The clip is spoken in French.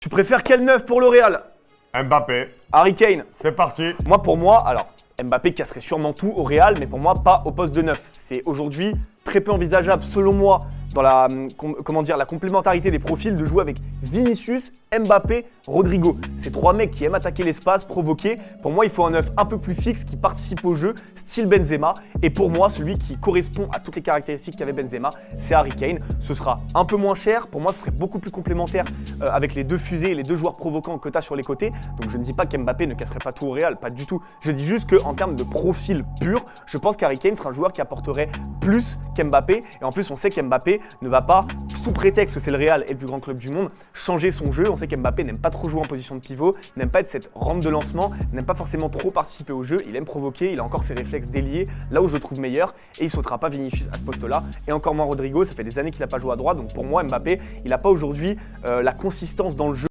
Tu préfères quel neuf pour le Real? Mbappé, Harry Kane. c'est parti. Pour moi, alors, Mbappé casserait sûrement tout au Real, mais pour moi, pas au poste de neuf. C'est aujourd'hui très peu envisageable, selon moi, dans la complémentarité des profils, de jouer avec Vinicius, Mbappé, Rodrigo. Ces trois mecs qui aiment attaquer l'espace, provoquer. Pour moi, il faut un neuf un peu plus fixe qui participe au jeu, style Benzema. Et pour moi, celui qui correspond à toutes les caractéristiques qu'avait Benzema, c'est Harry Kane. Ce sera un peu moins cher. Pour moi, ce serait beaucoup plus complémentaire avec les deux fusées et les deux joueurs provoquants que tu as sur les côtés. Donc je ne dis pas qu'Mbappé ne casserait pas tout au Real, pas du tout. Je dis juste qu'en termes de profil pur, je pense qu'Harry Kane sera un joueur qui apporterait plus qu'Mbappé. Et en plus, on sait qu'Mbappé ne va pas, sous prétexte que c'est le Real et le plus grand club du monde, changer son jeu. On sait qu'Mbappé n'aime pas trop jouer en position de pivot, n'aime pas être cette rampe de lancement, n'aime pas forcément trop participer au jeu. Il aime provoquer, il a encore ses réflexes d'ailier, là où je le trouve meilleur. Et il sautera pas Vinicius à ce poste-là. Et encore moins Rodrigo, ça fait des années qu'il n'a pas joué à droite. Donc pour moi, Mbappé, il n'a pas aujourd'hui la consistance dans le jeu